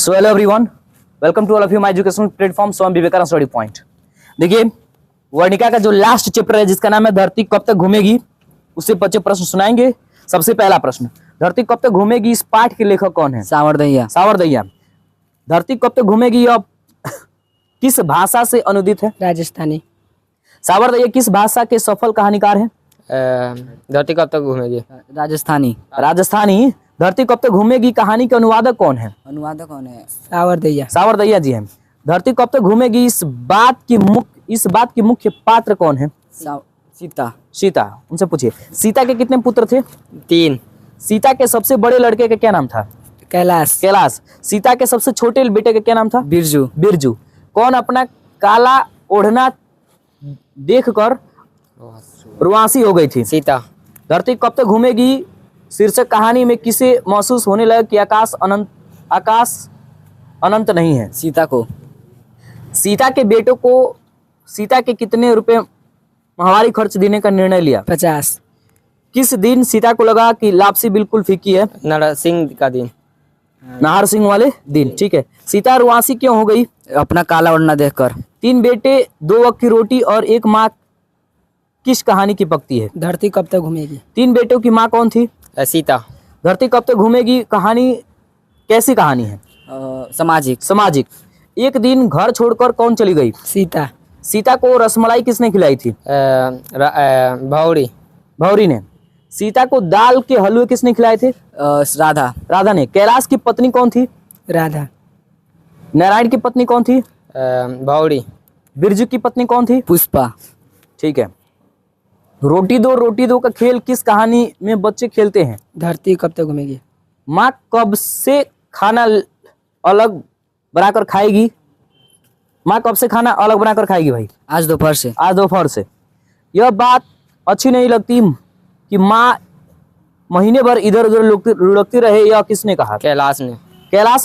So hello everyone, welcome to all of you my educational platform Swami Vivekananda study point. देखिए, वर्णिका का जो last chapter है जिसका नाम है धरती कब तक घूमेगी, उससे बच्चे प्रश्न सुनाएंगे। सबसे पहला प्रश्न, धरती कब तक घूमेगी, इस पाठ के लेखक कौन है? सावरदैया। सावरदैया। धरती कब तक घूमेगी अब किस भाषा से अनुदित है? राजस्थानी। सावरदैया किस भाषा के सफल कहानीकार हैं? धरती कब तक घूमेगी। राजस्थानी। राजस्थानी। धरती कब तक घूमेगी कहानी के अनुवादक कौन है? अनुवादक कौन है? सावरदैया। सावरदैया जी हैं। धरती कब तक घूमेगी, इस बात की मुख्य पात्र कौन है? सीता। सीता। उनसे पूछिए, सीता के कितने पुत्र थे? 3। सीता के सबसे बड़े लड़के का क्या नाम था? कैलाश। कैलाश। सीता के सबसे छोटे बेटे का क्या नाम था? बिरजू। बिरजू। कौन अपना काला ओढ़ना देखकर रुआंसी हो गई थी? सीता। धरती कब तक घूमेगी शीर्षक कहानी में किसे महसूस होने लगा कि आकाश अनंत नहीं है? सीता को। सीता के बेटों को सीता के कितने रुपए माहवारी खर्च देने का निर्णय लिया? 50। किस दिन सीता को लगा कि लापसी बिल्कुल फीकी है? नरसिंह का दिन। नाहर सिंह वाले दिन। ठीक है। सीता रुआंसी क्यों हो गई? अपना काला ओढ़ना देखकर। 3 बेटे 2 वक्त की रोटी और 1 माँ किस कहानी की पकती है? धरती कब तक घूमेगी। 3 बेटों की माँ कौन थी? सीता। धरती कब तक घूमेगी कहानी कैसी कहानी है? सामाजिक। सामाजिक। एक दिन घर छोड़कर कौन चली गई? सीता। सीता को रसमलाई किसने खिलाई थी? भौरी। भौरी ने। सीता को दाल के हलवे किसने खिलाए थे? राधा। राधा ने। कैलाश की पत्नी कौन थी? राधा। नारायण की पत्नी कौन थी? भौरी। बिरजू की पत्नी कौन थी? पुष्पा। ठीक है। रोटी दो का खेल किस कहानी में बच्चे खेलते हैं? धरती कब तक घूमेगी। माँ कब से खाना अलग बनाकर खाएगी? माँ कब से खाना अलग बनाकर खाएगी भाई? आज दोपहर से। आज दोपहर से। यह बात अच्छी नहीं लगती कि माँ महीने भर इधर उधर लुढ़कती रहे, यह किसने कहा? कैलाश ने। कैलाश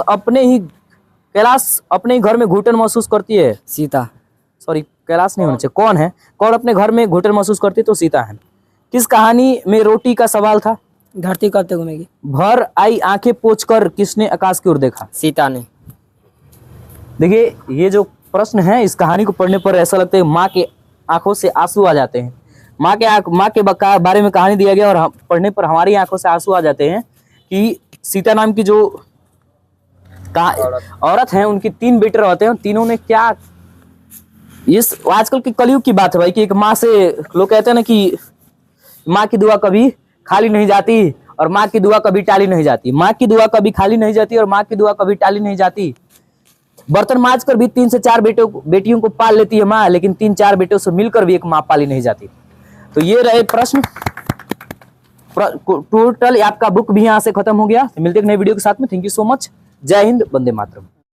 अपने ही घर में घुटन महसूस करती है? सीता। सॉरी, कैलाश नहीं होना चाहिए। कौन है? कौन अपने घर में घुटन महसूस करती? तो सीता है। किस कहानी में रोटी का सवाल था? धरती कब तक घूमेगी। भर आई आंखें पोंछकर किसने आकाश की ओर देखा? सीता ने। देखिए, ये जो प्रश्न है इस कहानी को पढ़ने पर ऐसा लगता है माँ के आंखों से आंसू आ जाते हैं। माँ के बारे में कहानी दिया गया और पढ़ने पर हमारी आंखों से आंसू आ जाते हैं कि सीता नाम की जो औरत है, उनके 3 बेटे रहते हैं। तीनों ने क्या, इस आजकल की कलयुग की बात है भाई, कि एक माँ से लोग कहते हैं ना कि माँ की दुआ कभी खाली नहीं जाती और माँ की दुआ कभी टाली नहीं जाती। माँ की दुआ कभी खाली नहीं जाती और माँ की दुआ कभी टाली नहीं जाती। बर्तन मांज कर भी 3 से 4 बेटियों को पाल लेती है माँ, लेकिन 3-4 बेटों से मिलकर भी एक माँ पाली नहीं जाती। तो ये रहे प्रश्न। टोटल आपका बुक भी यहाँ से खत्म हो गया। मिलते हैं एक नए वीडियो के साथ में। Thank you so much. जय हिंद, वंदे मातरम।